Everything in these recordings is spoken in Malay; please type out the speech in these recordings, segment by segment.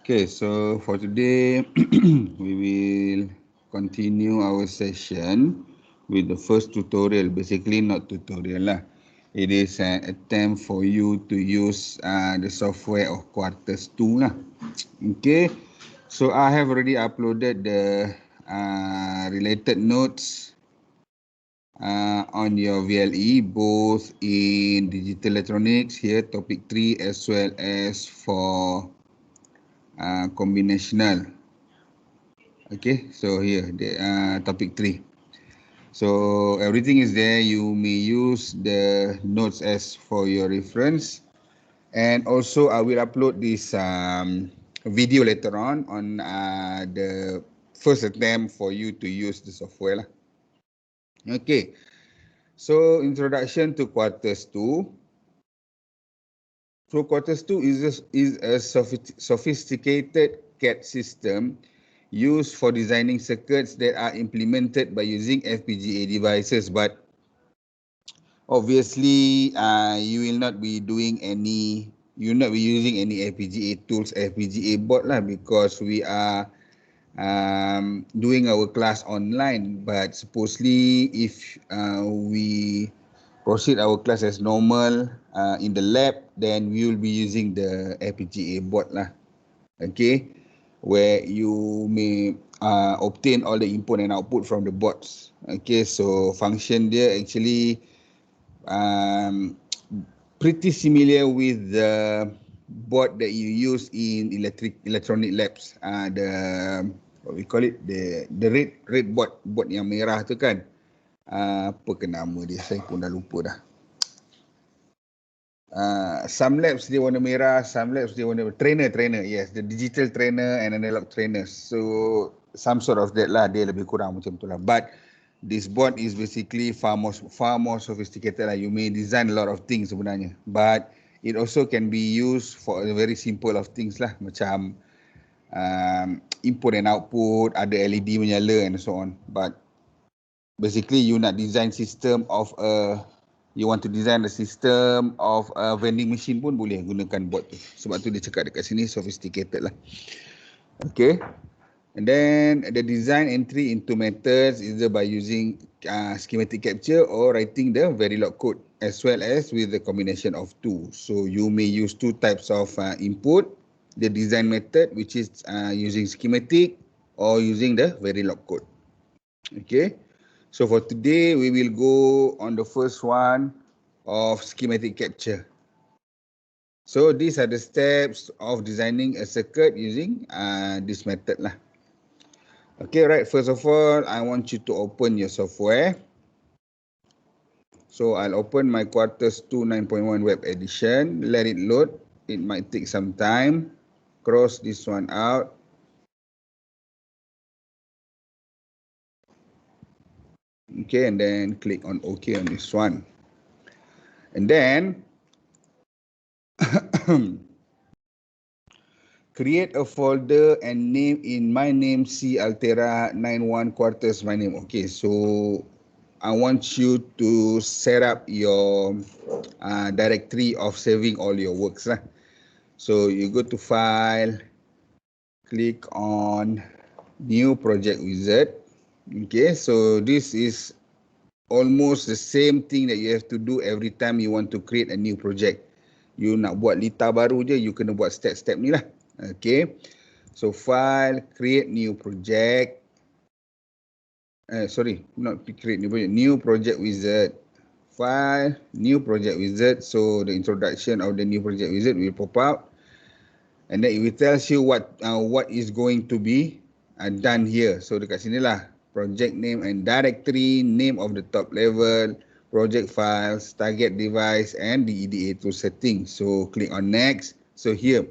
Okay, so for today, we will continue our session with the first tutorial. Basically, not tutorial lah. It is an attempt for you to use the software of Quarters 2 lah. Okay, so I have already uploaded the related notes on your VLE, both in digital electronics here, topic 3, as well as for combinational. Okay, so here the topic 3. So everything is there. You may use the notes as for your reference, and also I will upload this video later on the first attempt for you to use the software lah. Okay, so introduction to Quarters 2. So Quarters 2 is a sophisticated CAD system used for designing circuits that are implemented by using FPGA devices, but obviously you will not be using any FPGA tools, FPGA board lah, because we are doing our class online. But supposedly if we proceed our class as normal in the lab, then we will be using the FPGA board lah. Okay, where you may obtain all the input and output from the boards. Okay, so function dia actually pretty similar with the board that you use in electronic labs. The what we call it, the red board yang merah tu kan. Apa ke nama dia, saya pun dah lupa dah. Some labs dia warna merah, some labs dia warna trainer, yes, the digital trainer and analog trainers. So some sort of that lah, dia lebih kurang macam tu lah. But this board is basically far more sophisticated lah. You may design a lot of things sebenarnya, but it also can be used for a very simple of things lah, macam input and output, ada LED menyala and so on. But basically you nak design system of you want to design the system of a vending machine pun boleh gunakan board tu. Sebab tu dia cakap dekat sini sophisticated lah. Okay. And then the design entry into methods either by using schematic capture or writing the Verilog code, as well as with the combination of two. So you may use two types of input, the design method, which is using schematic, or using the Verilog code. Okay. So for today, we will go on the first one of schematic capture. So these are the steps of designing a circuit using this method lah. Okay, right. First of all, I want you to open your software. So I'll open my Quarters 2 9.1 web edition. Let it load. It might take some time. Cross this one out. Okay, and then click on OK on this one. And then create a folder and name in my name C Altera 91 Quarters my name. Okay, so I want you to set up your directory of saving all your works lah. So you go to File, click on New Project Wizard. Okay, so this is almost the same thing that you have to do every time you want to create a new project. You nak buat lita baru je, you kena buat step-step ni lah. Okay, so File, create new project. Sorry, not create new project, new project wizard. File, new project wizard. So the introduction of the new project wizard will pop out, and then it will tell you what is going to be done here. So dekat sini lah, project name and directory, name of the top level, project files, target device, and the EDA tool settings. So click on next. So here,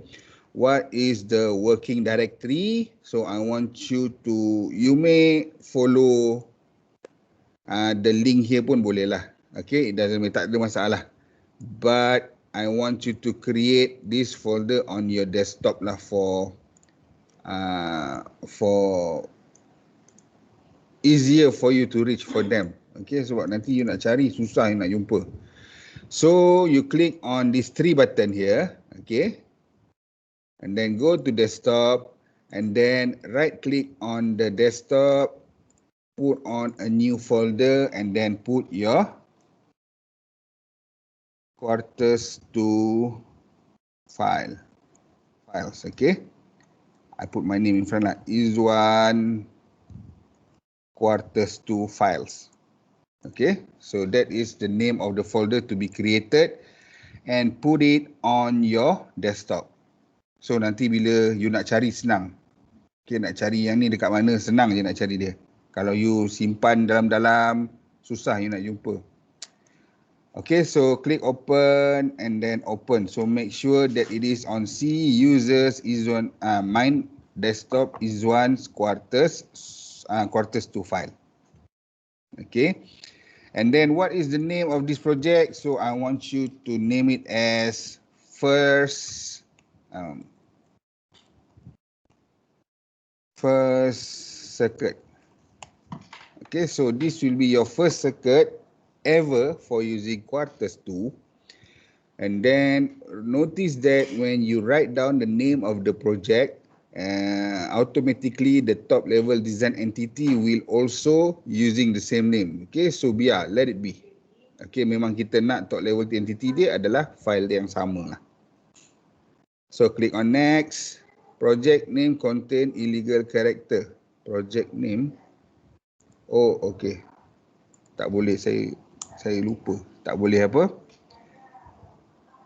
what is the working directory? So I want you may follow the link here pun boleh lah. Okay, it doesn't matter, tak ada masalah. But I want you to create this folder on your desktop lah for easier for you to reach for them. Okay, sebab nanti you nak cari susah, you nak jumpa. So you click on this 3 button here. Okay, and then go to desktop, and then right click on the desktop, put on a new folder, and then put your quarters 2 files. Okay, I put my name in front lah, Izwan quarters 2 files. Okay, so that is the name of the folder to be created, and put it on your desktop. So nanti bila you nak cari senang. Okay, nak cari yang ni dekat mana, senang je nak cari dia. Kalau you simpan dalam-dalam, susah you nak jumpa. Okay, so click open and then open. So make sure that it is on C users Izwan mine desktop Izwan's quarters 2 file. Okay, and then what is the name of this project? So I want you to name it as first circuit. Okay, so this will be your first circuit ever for using quarters 2. And then notice that when you write down the name of the project, automatically the top level design entity will also using the same name. Okay, so biar, let it be. Okay, memang kita nak top level entity dia adalah file yang sama lah. So click on next. Project name contain illegal character. Project name. Oh, okay. Tak boleh, saya lupa. Tak boleh apa?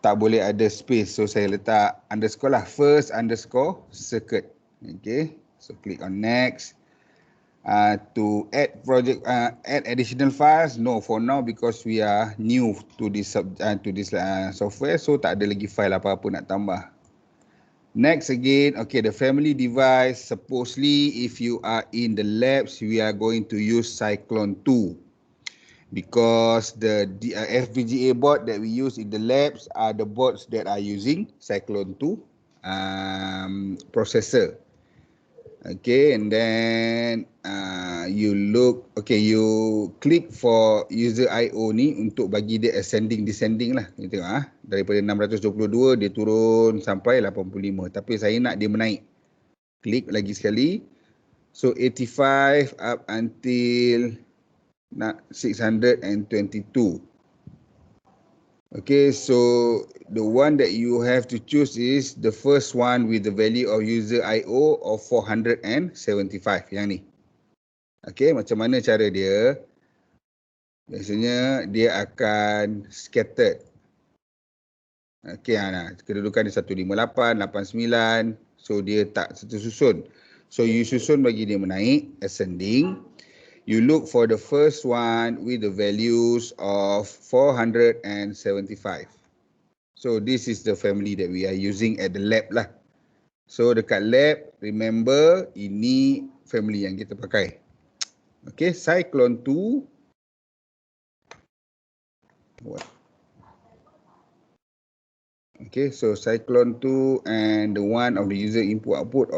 Tak boleh ada space. So saya letak underscore lah. First underscore circuit. Okay. So click on next. To add project, add additional files. No, for now because we are new to this software. So tak ada lagi file apa-apa nak tambah. Next again, okay, the family device, supposedly if you are in the labs, we are going to use Cyclone 2. Because the FPGA board that we use in the labs are the boards that are using Cyclone 2 processor. Okay, and then you click for user IO ni untuk bagi dia ascending descending lah. You tengok daripada 622 dia turun sampai 85. Tapi saya nak dia menaik. Klik lagi sekali. So 85 up until 622. Okay, so the one that you have to choose is the first one with the value of user IO of 475 yang ni. Okay, macam mana cara dia? Biasanya dia akan scattered. Okay, kedudukan dia 158, 89. So dia tak tersusun. So you susun bagi dia menaik, ascending. You look for the first one with the values of 475. So this is the family that we are using at the lab lah. So dekat lab, remember ini family yang kita pakai. Okay, Cyclone 2. Okay, so Cyclone 2 and the one of the user input output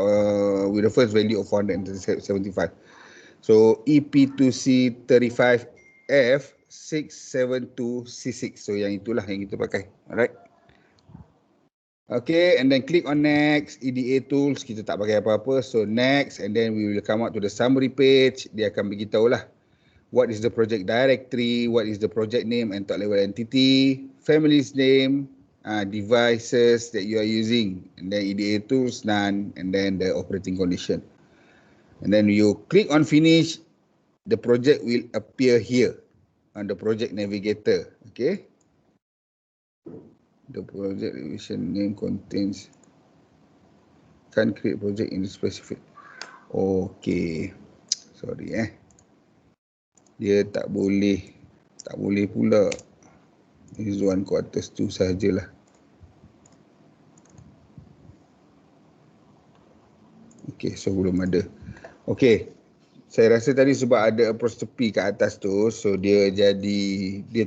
with the first value of 475. So EP2C35F672C6. So yang itulah yang kita pakai. Alright. Okay, and then click on next. EDA tools kita tak pakai apa-apa. So next, and then we will come out to the summary page. Dia akan beritahu lah what is the project directory, what is the project name and top level entity, family's name, devices that you are using, and then EDA tools none, and then the operating condition. And then you click on finish, the project will appear here on the project navigator. Okay. The project revision name contains, can't create project in the specific. Okay. Sorry dia tak boleh pula. Izwan quarters 2 sajalah. Okay, so belum ada. Okay, saya rasa tadi sebab ada apostrophe kat atas tu, so dia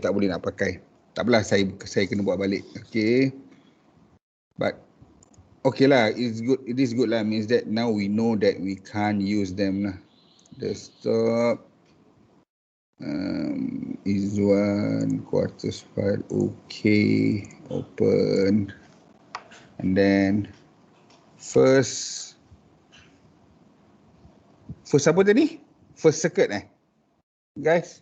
tak boleh nak pakai. Tak apalah, saya kena buat balik. Okay, but okay lah, it is good lah, means that now we know that we can't use them lah. Desktop Izwan quarters file. Okay, open, and then First apa tadi? First circuit guys?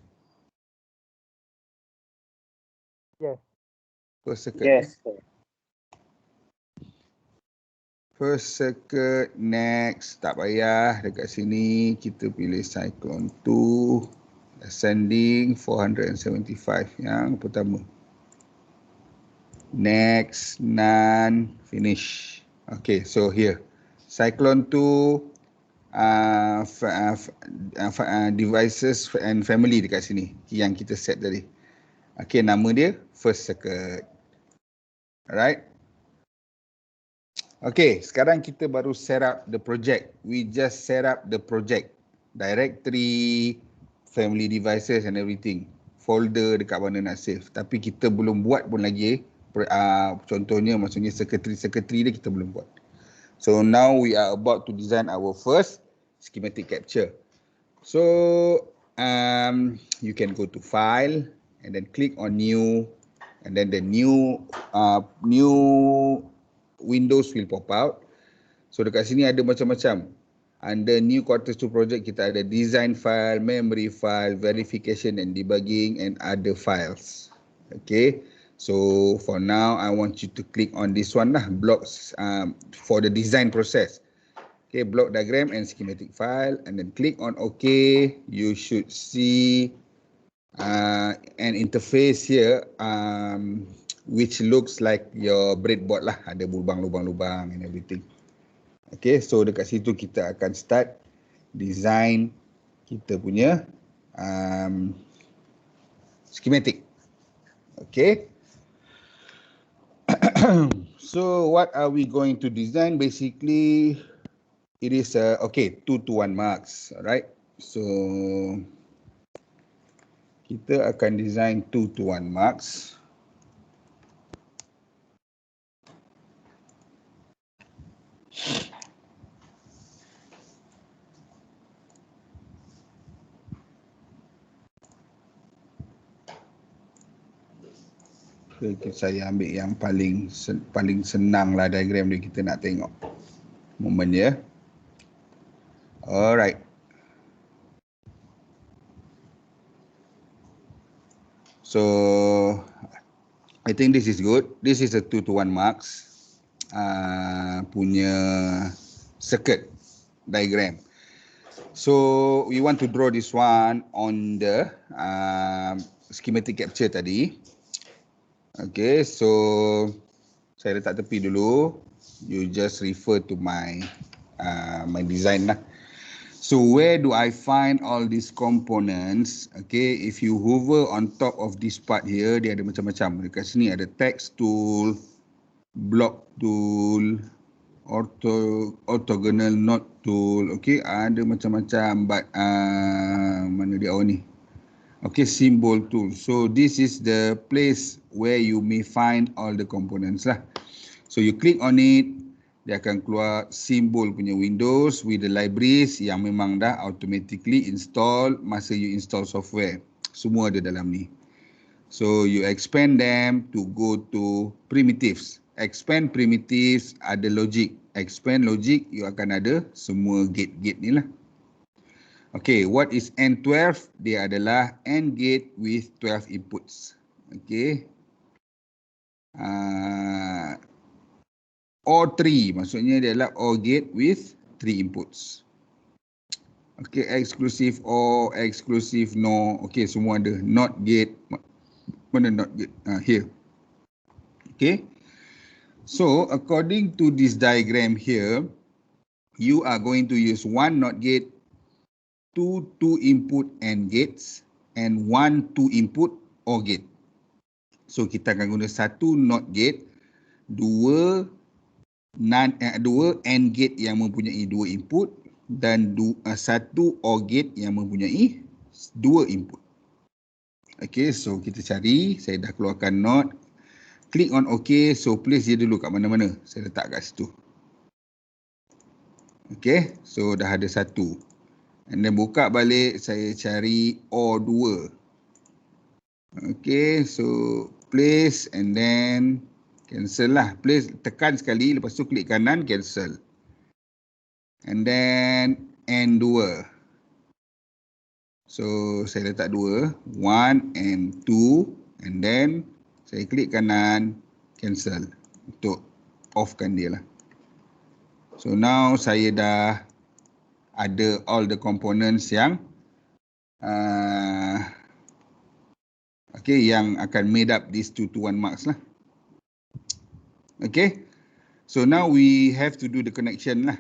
Yes. First circuit. Yes. First circuit, next, tak payah, dekat sini kita pilih Cyclone 2, ascending 475 yang pertama. Next, none, finish. Okay, so here, Cyclone 2, devices and family dekat sini yang kita set tadi. Okay, nama dia first circuit. Alright. Okay, sekarang kita baru set up the project. We just set up the project. Directory, family devices and everything. Folder dekat mana nak save. Tapi kita belum buat pun lagi. Contohnya, maksudnya secretary dia kita belum buat. So now we are about to design our first schematic capture. So you can go to file and then click on new, and then the new windows will pop out. So dekat sini ada macam-macam. Under new quarters 2 project kita ada design file, memory file, verification and debugging and other files. Okay. So for now I want you to click on this one lah, blocks for the design process. Okay, block diagram and schematic file, and then click on OK. You should see an interface here which looks like your breadboard lah, ada lubang-lubang and everything. Okay, so dekat situ kita akan start design kita punya schematic. Okay. So what are we going to design? Basically, it is 2-to-1 marks, alright. So kita akan design 2-to-1 marks. Saya ambil yang paling senang lah diagram dia, kita nak tengok moment dia. Alright. So I think this is good. This is a 2-to-1 marks punya circuit diagram. So we want to draw this one on the schematic capture tadi. Okay, so saya letak tepi dulu. You just refer to my my design lah. So where do I find all these components? Okay, if you hover on top of this part here, dia ada macam-macam. Dekat sini ada text tool, block tool, orthogonal node tool. Okay, ada macam-macam. But mana dia ni? Okay, symbol tool. So this is the place where you may find all the components lah. So you click on it, dia akan keluar simbol punya Windows with the libraries yang memang dah automatically install masa you install software. Semua ada dalam ni. So you expand them to go to primitives. Expand primitives ada logic. Expand logic, you akan ada semua gate-gate ni lah. Okay, what is N12? Dia adalah AND gate with 12 inputs. Okay. OR 3, maksudnya dia adalah OR gate with 3 inputs. Okay, exclusive OR, exclusive NOR. Okay, semua ada. NOT gate. Mana NOT gate? Here. Okay. So, according to this diagram here, you are going to use one NOT gate, two 2-input AND gates, and one 2-input OR gate. So kita akan guna satu NOT gate, dua AND gate yang mempunyai 2 input, dan satu OR gate yang mempunyai 2 input. Okay, so kita cari, saya dah keluarkan NOT, klik on OK, so place dia dulu kat mana-mana, saya letak kat situ. Okay, so dah ada satu. And then buka balik, saya cari OR 2. Okay, so place and then cancel lah. Place, tekan sekali, lepas tu klik kanan, cancel. and then N2. So saya letak 2, 1 and 2, and then saya klik kanan, cancel untuk offkan dia lah. So now saya dah ada all the components yang okay, yang akan made up these 2 to 1 marks lah. Okay, so now we have to do the connection lah.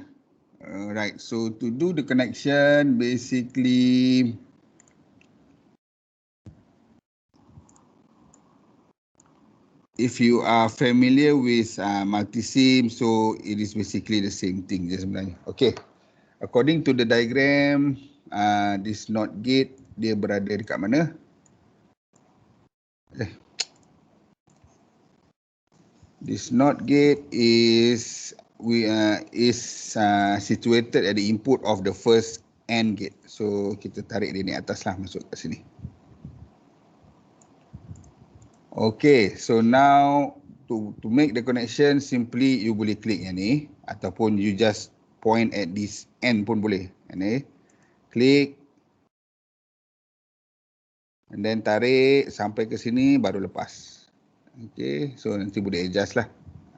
Right, so to do the connection, basically if you are familiar with multisim, so it is basically the same thing je sebenarnya. Okay, according to the diagram, this NOT gate dia berada dekat mana? This NOT gate is situated at the input of the first AND gate. So kita tarik dia ni atas lah, masuk kat sini. Okay, so now to make the connection, simply you boleh klik yang ni ataupun you just point at this end pun boleh. Ini klik and then tarik sampai ke sini baru lepas. Okay, so nanti boleh adjust lah.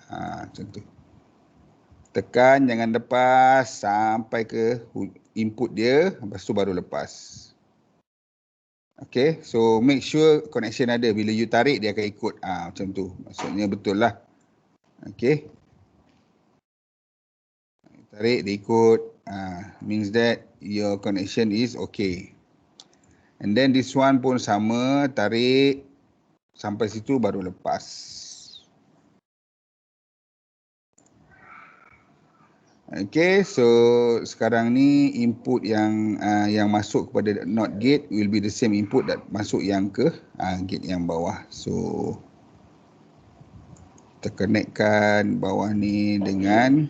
Macam tu. Tekan, jangan lepas sampai ke input dia, lepas tu baru lepas. Okay, so make sure connection ada. Bila you tarik, dia akan ikut. Macam tu. Maksudnya betul lah. Okay. Tarik, dia ikut. Means that your connection is okay. And then this one pun sama. Tarik. Sampai situ baru lepas. Okay, so sekarang ni input yang masuk kepada NOT gate will be the same input that masuk yang ke gate yang bawah. So kita connectkan bawah ni dengan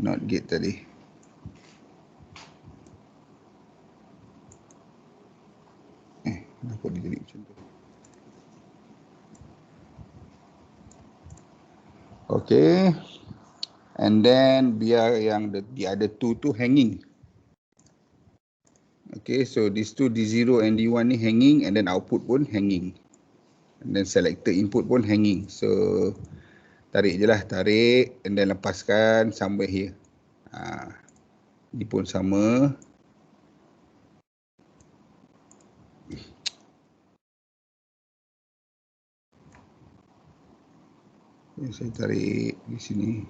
NOT gate tadi. Kenapa dia jadi macam tu? Okay. And then biar yang the other two tu hanging. Okay, so these two D0 and D1 ni hanging, and then output pun hanging. And then selector input pun hanging. So tarik je lah, tarik and then lepaskan sampai here. Ni pun sama. Saya tarik di sini.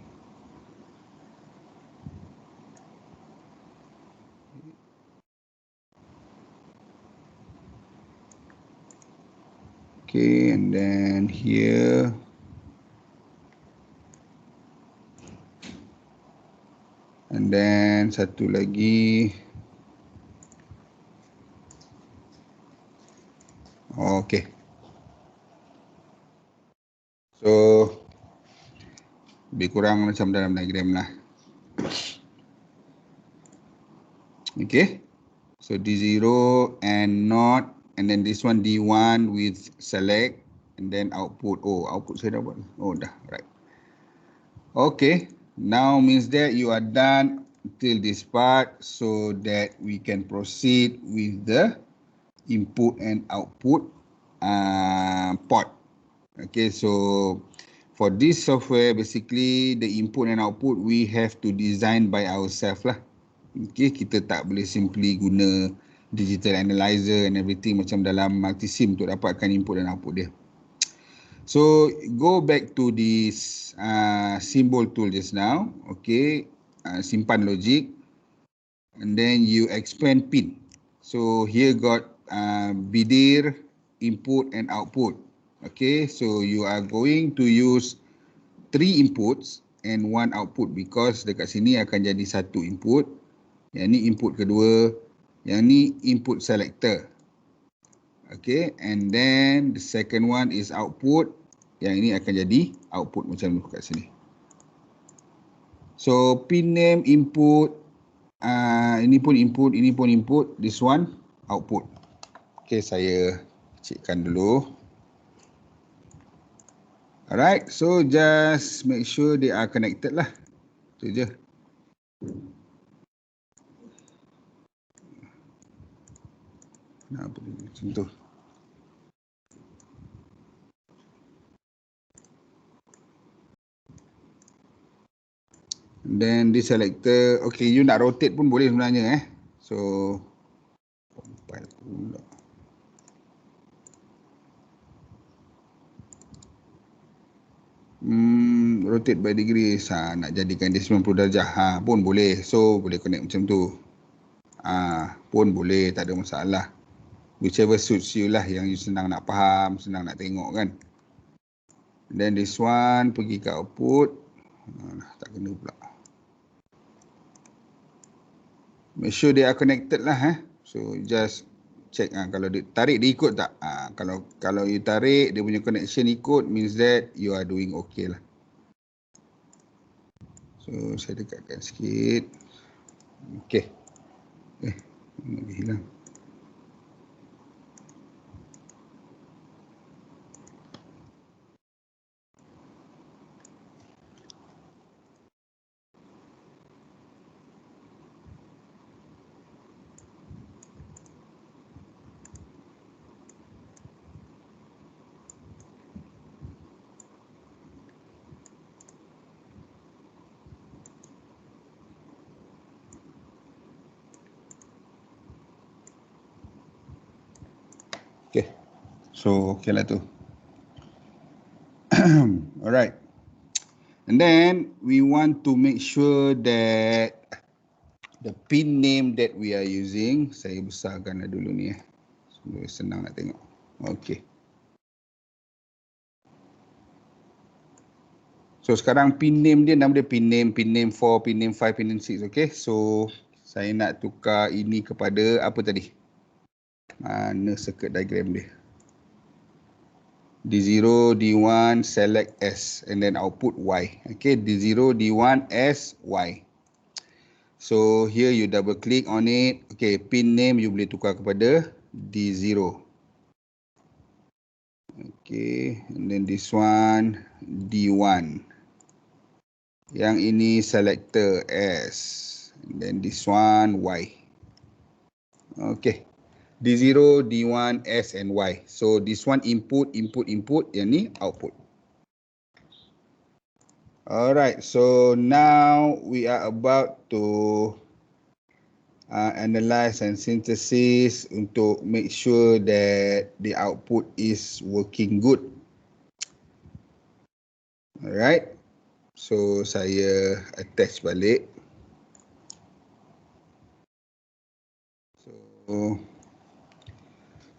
Okay, and then here. And then satu lagi. Okay. So lebih kurang macam dalam diagram lah. Okay. So D0 and NOT, and then this one D1 with select, and then output. Oh, output saya dah buat. Oh, dah. Right. Okay. Now means that you are done till this part, so that we can proceed with the input and output port. Okay, so for this software, basically the input and output we have to design by ourselves lah. Okay, kita tak boleh simply guna digital analyzer and everything macam dalam multisim untuk dapatkan input dan output dia. So go back to this symbol tool just now. Okay, simpan logic, and then you expand pin. So here got BDIR, input and output. Okay, so you are going to use 3 inputs and 1 output because dekat sini akan jadi 1 input. Yang ni input kedua, yang ni input selector. Okay, and then the second one is output. Yang ini akan jadi output macam ni kat sini. So pin name input, ini pun input, ini pun input, this one output. Okay, saya cekkan dulu. Alright, so just make sure they are connected lah. Itu je. Kenapa dia macam tu? Then this selector, okay, you nak rotate pun boleh sebenarnya So compile pula. Rotate by degrees, nak jadikan dia 90 darjah pun boleh. So boleh connect macam tu. Pun boleh, tak ada masalah. Whichever suits you lah, yang you senang nak faham, senang nak tengok kan. Then this one pergi ke output. Tak kena pula. Make sure they are connected lah So just check kalau dia tarik dia ikut tak. Kalau you tarik dia punya connection ikut, means that you are doing okay lah. So saya dekatkan sikit. Okay. Lagi hilang. Okay. So okay lah tu. Alright. And then we want to make sure that the pin name that we are using, saya besarkan dulu ni supaya senang nak tengok. Okay. So sekarang pin name dia, nama dia pin name 4, pin name 5, pin name 6. Okay. So saya nak tukar ini kepada apa tadi? Mana circuit diagram dia? D0, D1, select S and then output Y. Okay, D0, D1, S, Y. So here you double click on it. Okay, pin name you boleh tukar kepada D0. Okay, and then this one D1. Yang ini selector S. And then this one Y. Okay. D0, D1, S and Y. So this one input. Yang ni output. Alright, so now we are about to analyze and synthesis untuk make sure that the output is working good. Alright, so saya attach balik. So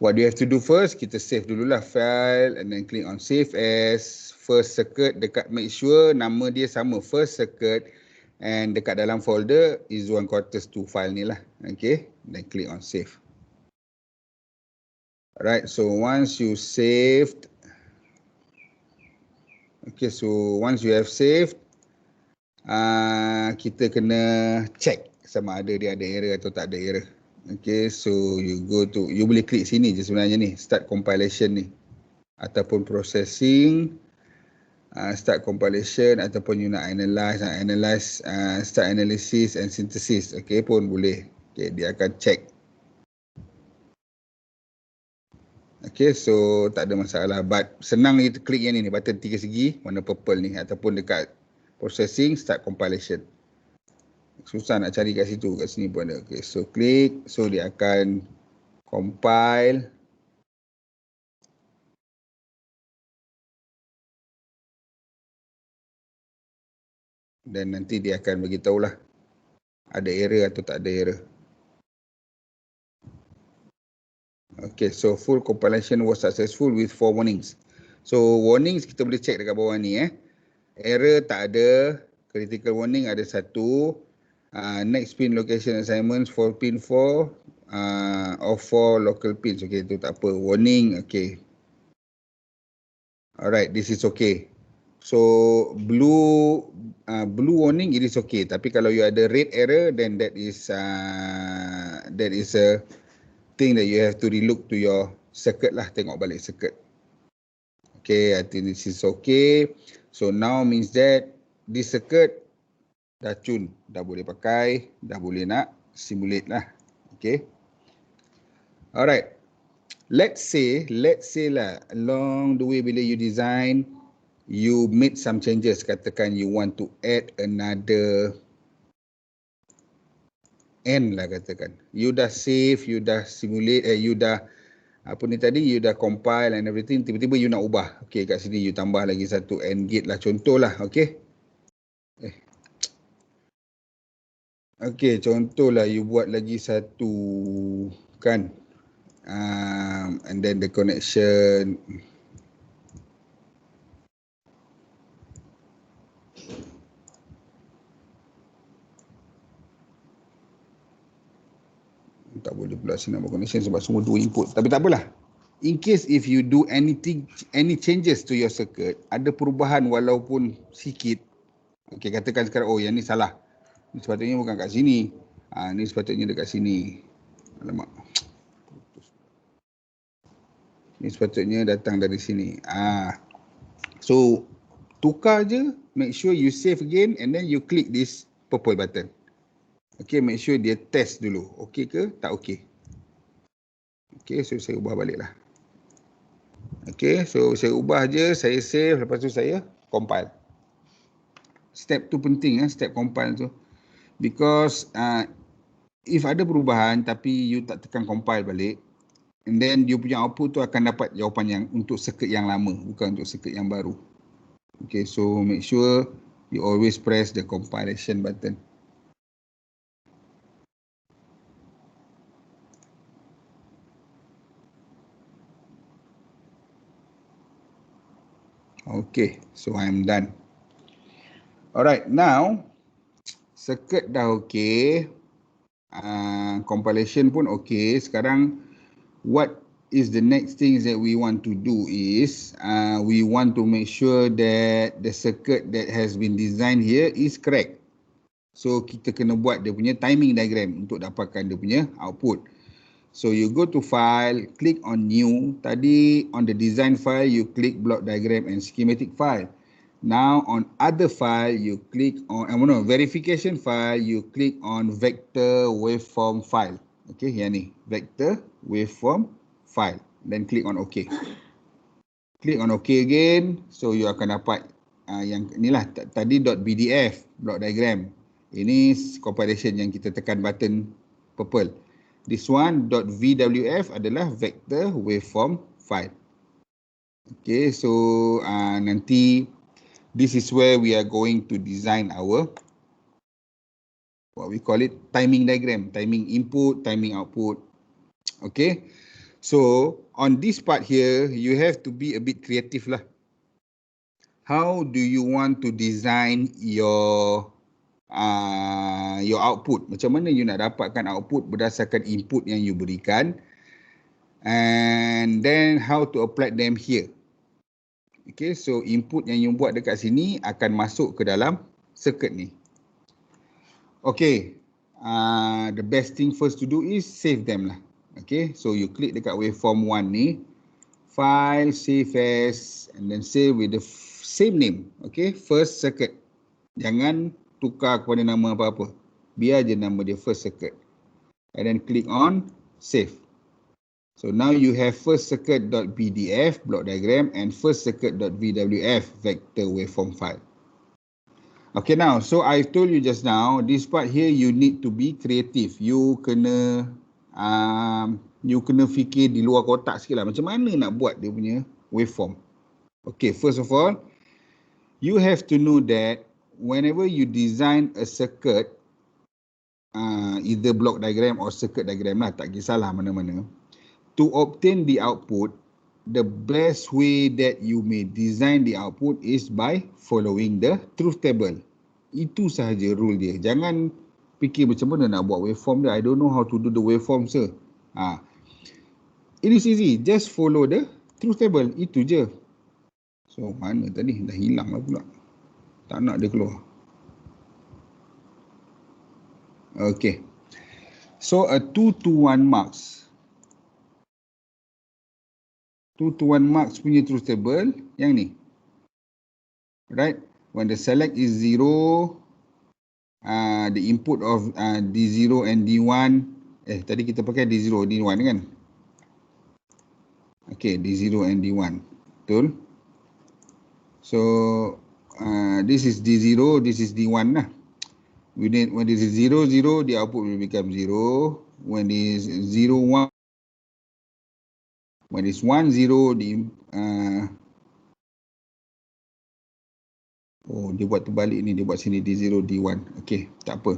what do you have to do first? Kita save dululah file and then click on save as. First circuit dekat, make sure nama dia sama, first circuit, and dekat dalam folder is 1/4 file ni lah. Okay, then click on save. Alright, so once you saved, okay, so once you have saved, kita kena check sama ada dia ada error atau tak ada error. Okay, so you boleh klik sini je sebenarnya ni, start compilation ni, ataupun processing, start compilation, ataupun you nak analyze, start analysis and synthesis. Okay, pun boleh. Okay, dia akan check. Okay, so tak ada masalah. But senang ni klik yang ni, button 3 segi warna purple ni, ataupun dekat processing, start compilation. Susah nak cari kat situ, kat sini pun ada. Okay, so klik, so dia akan compile. Dan nanti dia akan beritahu lah ada error atau tak ada error. Okay, so full compilation was successful with 4 warnings. So warnings kita boleh check dekat bawah ni Error tak ada, critical warning ada 1. Next pin location assignments for pin 4 of 4 local pins. Okay, itu tak apa. Warning, okay. Alright, this is okay. So blue warning, it is okay. Tapi kalau you ada red error, then that is a thing that you have to relook to your circuit lah. Tengok balik circuit. Okay, I think this is okay. So now means that this circuit dah tune, dah boleh pakai, dah boleh nak simulate lah. Okay. Alright. Let's say lah along the way bila you design, you made some changes. Katakan you want to add another N lah katakan. You dah save, you dah simulate, you dah apa ni tadi, you dah compile and everything, tiba-tiba you nak ubah. Okay, kat sini you tambah lagi satu AND gate lah, contoh lah, okay. Okay, contoh lah you buat lagi satu kan. And then the connection tak boleh pula sini nak buat connection sebab semua dua input, tapi tak apalah. In case if you do any changes to your circuit, ada perubahan walaupun sikit, okay, katakan sekarang, oh yang ni salah, ni sepatutnya bukan kat sini, ni sepatutnya dekat sini, alamak, ni sepatutnya datang dari sini. So tukar je, make sure you save again and then you click this purple button. Okay, make sure dia test dulu, okay ke tak okay. Okay, so saya ubah balik lah. Okay, so saya ubah je, saya save, lepas tu saya compile. Step tu penting, step compile tu. Because if ada perubahan tapi you tak tekan compile balik, and then you punya output tu akan dapat jawapan yang untuk circuit yang lama, bukan untuk circuit yang baru. Okay, so make sure you always press the compilation button. Okay, so I'm done. Alright, now circuit dah okay, compilation pun okay. Sekarang what is the next thing that we want to do is we want to make sure that the circuit that has been designed here is correct. So kita kena buat dia punya timing diagram untuk dapatkan dia punya output. So you go to file, click on new. Tadi on the design file you click block diagram and schematic file. Now on other file you click on verification file, you click on vector waveform file. Okay, yang ni vector waveform file. Then click on OK. Click on OK again. So you akan dapat yang inilah tadi .bdf, block diagram. Ini compilation yang kita tekan button purple. This one .vwf adalah vector waveform file. Okay, so nanti this is where we are going to design our what we call it timing diagram, timing input, timing output. Okay, so on this part here you have to be a bit creative lah. How do you want to design your output? Macam mana you nak dapatkan output berdasarkan input yang you berikan, and then how to apply them here. Okay, so input yang you buat dekat sini akan masuk ke dalam circuit ni. Okay, the best thing first to do is save them lah. Okay, so you click dekat waveform 1 ni, file, save as, and then save with the same name. Okay, first circuit. Jangan tukar kepada nama apa-apa. Biar je nama dia first circuit. And then click on save. So now you have first circuit.pdf block diagram and first circuit.vwf vector waveform file. Okay, now so I told you just now, this part here you need to be creative. You kena fikir di luar kotak sikit lah. Macam mana nak buat dia punya waveform. Okay, first of all, you have to know that whenever you design a circuit, either block diagram or circuit diagram lah, tak kisahlah mana-mana. To obtain the output, the best way that you may design the output is by following the truth table. Itu sahaja rule dia. Jangan fikir macam mana nak buat waveform dia. I don't know how to do the waveform, sir. It is easy. Just follow the truth table. Itu je. So, mana tadi? Dah hilang lah pula. Tak nak dia keluar. Okay. So, a 2-to-1 marks. 2-to-1 marks punya truth table yang ni. Right? When the select is 0, the input of D0 and D1. Tadi kita pakai D0, D1 kan? Okay, D0 and D1. Betul? So, this is D0, this is D1 lah. When this is 0, 0, the output will become 0. When it is 0, 1, when it's 1, 0, dia buat terbalik ni, dia buat sini D0, D1. Okay, tak apa.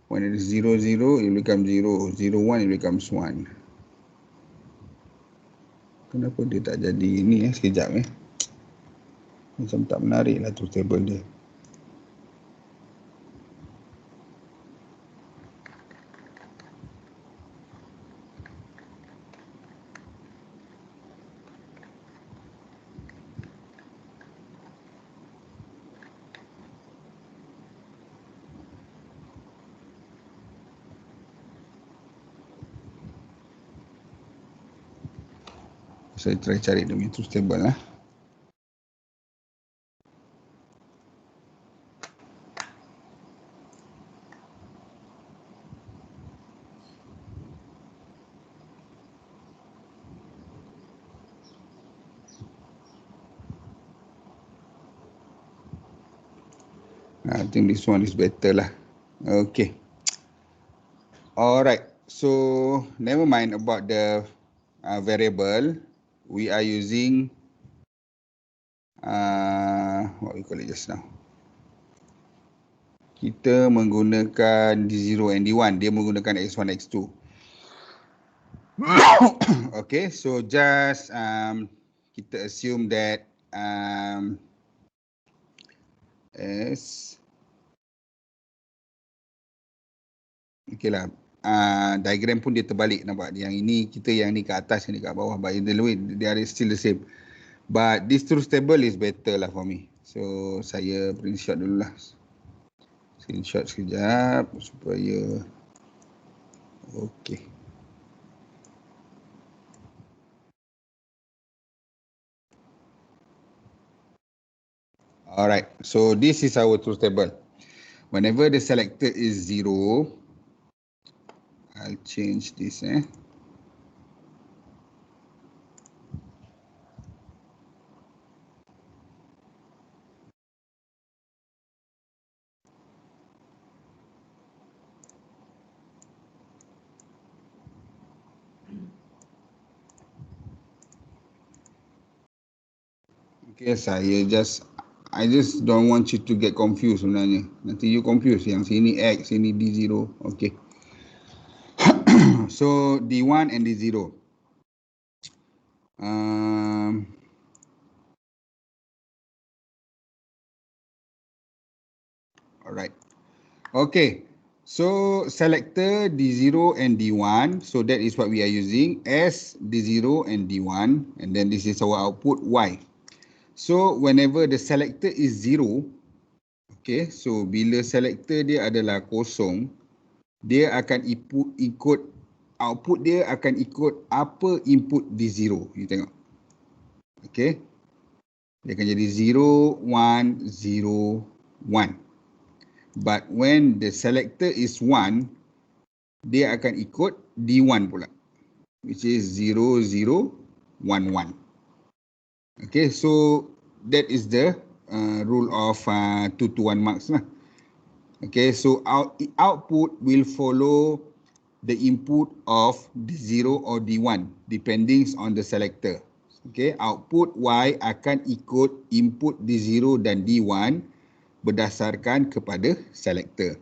When it is 0, 0, it will become 0. 0, 1, it becomes 1. Kenapa dia tak jadi ni sekejap Macam tak menarik lah truth table dia. Saya try cari dia punya truth table lah. I think this one is better lah. Okay. Alright. So, never mind about the variable. We are using what we call it just now. Kita menggunakan D0 and D1. Dia menggunakan X1, X2. Okay, so just kita assume that okay lah. Diagram pun dia terbalik, nampak? Yang ini kita, yang ni ke atas, yang ni ke bawah. But in the way, they are still the same. But this truth table is better lah for me. So saya print shot dulu lah. Screenshot sekejap supaya okay. Alright, so this is our truth table. Whenever the selector is 0, I'll change this. Okay, I just don't want you to get confused sebenarnya. Nanti you confused. Yang sini X, sini D0. Okay. So D1 and D0. Alright. Okay. So selector D0 and D1. So that is what we are using as D0 and D1. And then this is our output Y. So whenever the selector is 0, okay, so bila selector dia adalah kosong, dia akan ikut output dia akan ikut apa input D0. You tengok. Okay. Dia akan jadi 0, 1, 0, 1. But when the selector is 1, dia akan ikut D1 pula, which is 0, 0, 1, 1. Okay, so that is the rule of 2 to 1 marks lah. Okay, so output will follow the input of D0 or D1 depending on the selector. Okay, output Y akan ikut input D0 dan D1 berdasarkan kepada selector.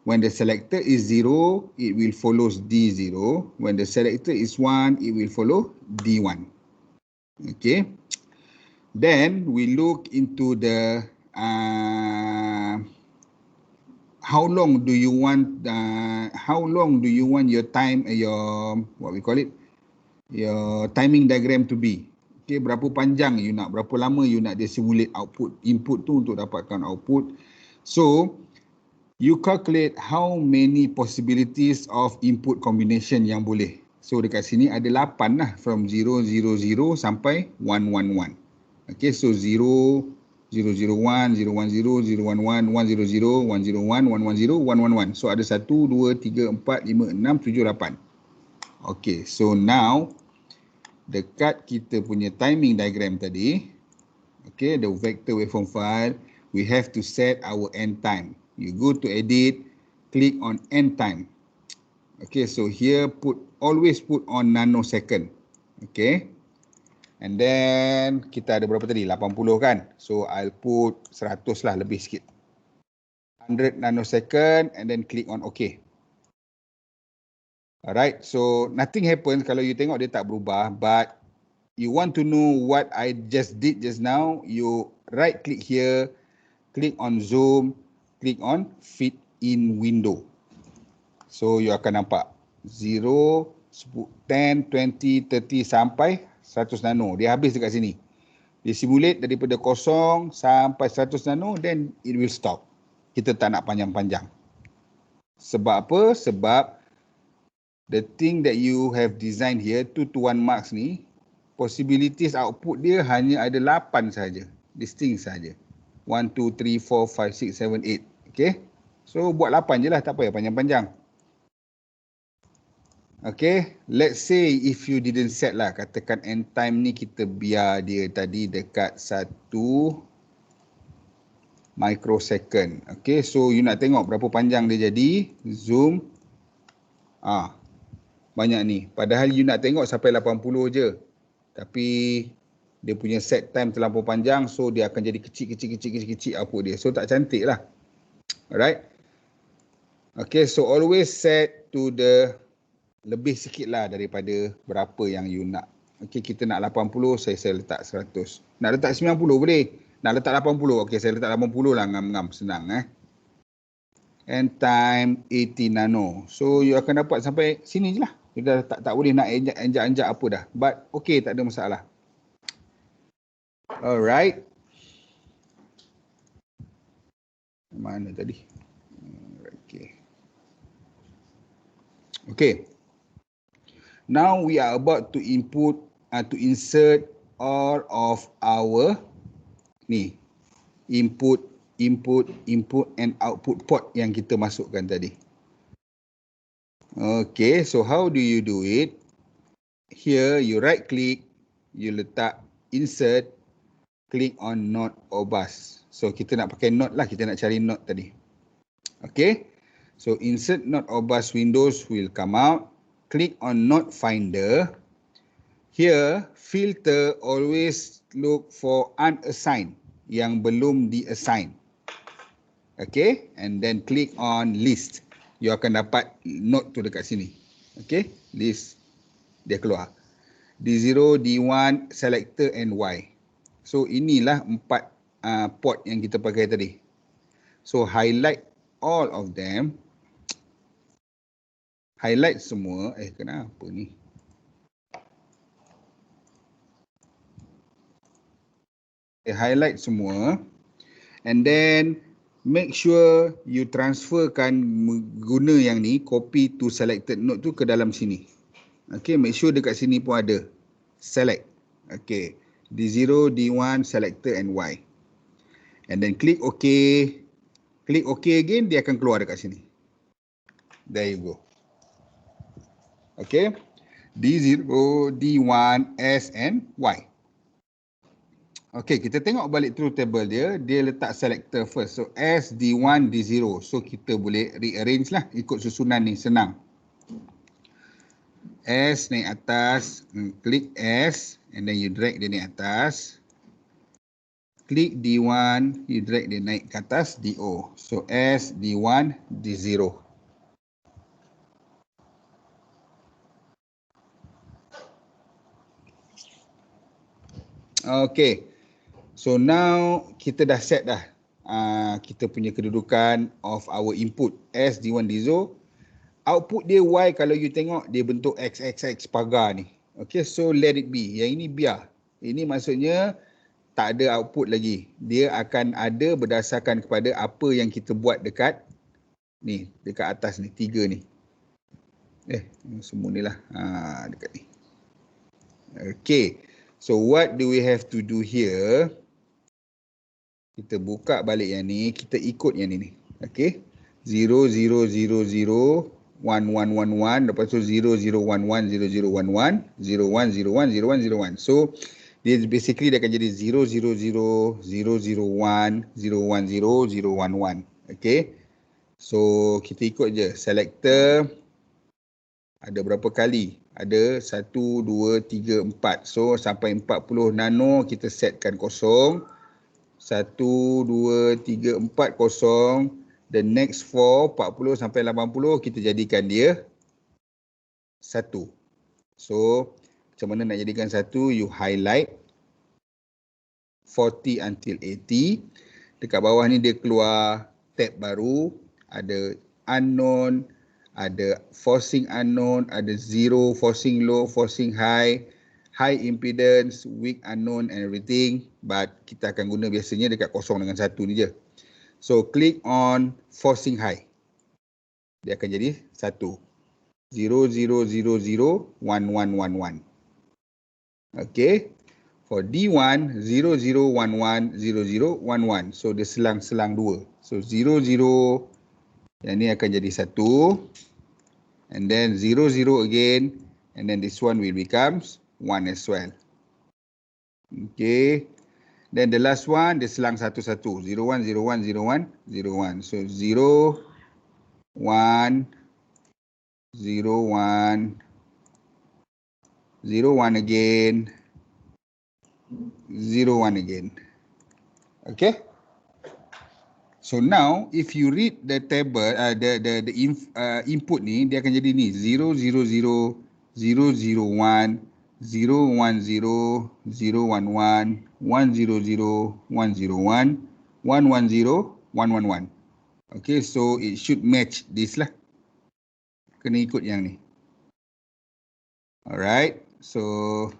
When the selector is 0, it will follow D0. When the selector is 1, it will follow D1. Okay. Then we look into the how long do you want your time, what we call it, your timing diagram to be. Okay, berapa panjang you nak, berapa lama you nak dia simulate output, input tu untuk dapatkan output. So you calculate how many possibilities of input combination yang boleh. So dekat sini ada 8 lah, from 0, 0, 0 sampai 1, 1, 1. Okay, so 0, 0, 0, 1, 0, 1, 0, 0, 1, 1, 1, 0, 0, 1, 0, 1, 1, 1, 0, 1, 1, 1. So ada 1, 2, 3, 4, 5, 6, 7, 8. Okay, so now dekat kita punya timing diagram tadi, okay, the vector waveform file, we have to set our end time. You go to edit, click on end time. Okay, so here always put on nanosecond. Okay. And then kita ada berapa tadi? 80 kan? So I'll put 100 lah, lebih sikit. 100 nanosecond and then click on OK. Alright, so nothing happens kalau you tengok dia tak berubah, but you want to know what I just did just now, you right click here, click on zoom, click on fit in window. So you akan nampak 0, 10, 20, 30 sampai 100 nano. Dia habis dekat sini. Dia simulate daripada 0 sampai 100 nano, then it will stop. Kita tak nak panjang-panjang. Sebab apa? Sebab the thing that you have designed here, 2 to 1 marks ni, possibilities output dia hanya ada 8 saja. Distinct saja. 1, 2, 3, 4, 5, 6, 7, 8. Okay? So buat 8 je lah, tak payah panjang-panjang. Okay, let's say if you didn't set lah, katakan end time ni kita biar dia tadi dekat 1 microsecond. Okay, so you nak tengok berapa panjang dia jadi, zoom. Banyak ni. Padahal you nak tengok sampai 80 je. Tapi dia punya set time terlampau panjang, so dia akan jadi kecil output dia. So tak cantik lah. Alright. Okay, so always set to the lebih sikit lah daripada berapa yang you nak. Okay, kita nak 80, saya letak 100. Nak letak 90 boleh. Nak letak 80, okay, saya letak 80 lah, ngam-ngam, senang And time 80 nano. So you akan dapat sampai sini je lah. You dah tak boleh nak anjak-anjak apa dah. But okay, tak ada masalah. Alright. Mana tadi? Okay. Okay. Now we are about to insert all of our input and output port yang kita masukkan tadi. Okay, so how do you do it? Here you right click, you letak insert, click on node or bus. So kita nak pakai node lah, kita nak cari node tadi. Okay, so insert node or bus windows will come out. Click on node finder. Here filter always look for unassigned, yang belum di-assign. Okay, and then click on list. You akan dapat node tu dekat sini. Okay, list dia keluar. D0, D1, selector and Y. So inilah 4 port yang kita pakai tadi. So highlight all of them. Highlight semua. Kenapa ni? Highlight semua. And then make sure you transferkan guna yang ni, copy to selected node tu ke dalam sini. Okay, make sure dekat sini pun ada. Select. Okay. D0, D1, selector and Y. And then click OK. Click OK again, dia akan keluar dekat sini. There you go. Okay. D0, D1, S and Y. Okay, kita tengok balik truth table dia. Dia letak selector first. So S, D1, D0. So kita boleh rearrange lah. Ikut susunan ni, senang. S naik atas. Klik S. And then you drag dia naik atas. Klik D1. You drag dia naik ke atas. DO. So S, D1, D0. Okay. So now kita dah set dah kita punya kedudukan of our input S, D1, D0. Output dia Y, kalau you tengok dia bentuk XXX pagar ni. Okay, so let it be. Yang ini biar. Ini maksudnya tak ada output lagi. Dia akan ada berdasarkan kepada apa yang kita buat dekat Ni, dekat atas ni, 3 ni. Semua ni lah. Dekat ni. Okay. So, what do we have to do here? Kita buka balik yang ni, kita ikut yang ni. Okay. 0, 0, 0, 0, 1, 1, 1, 1. Lepas tu 0, 0, 1, 1, 0, 0, 1, 1, 0, 1, 0, 1, 0, 1, 0, 1. So, dia basically dia akan jadi 0, 0, 0, 0, 0, 1, 0, 1, 0, 0, 1, 1. Okay. So, kita ikut je. Selector ada berapa kali? Ada 1, 2, 3, 4. So, sampai 40 nano kita setkan kosong. 1, 2, 3, 4 kosong. The next 4, 40 sampai 80 kita jadikan dia 1. So, macam mana nak jadikan 1? You highlight 40 until 80. Dekat bawah ni dia keluar tab baru. Ada unknown, ada forcing unknown, ada zero, forcing low, forcing high, high impedance, weak unknown and everything. But kita akan guna biasanya dekat kosong dengan 1 ni je. So, click on forcing high. Dia akan jadi 1. 0, 0, 0, 0, 1, 1, 1, 1. Okay. For D1, 0, 0, 1, 1, 0, 0, 1, 1. So, dia selang-selang 2. So, 0, 0. Yang ni akan jadi 1. And then 0, 0 again. And then this one will becomes 1 as well. Okay. Then the last one, dia selang 1, 1. 0, 1, 0, 1, 0, 1, 0, 1. So 0, 1, 0, 1, 0, 1 again, 0, 1 again. Okay. So now, if you read the table, the input ni, dia akan jadi ni 0, 0, 0, 0, 0, 1, 0, 1, 0, 0, 1, 1, 1, 0, 0, 1, 0, 1, 1, 1, 0, 1, 1, 1. Okay, so it should match this lah. Kena ikut yang ni. Alright, so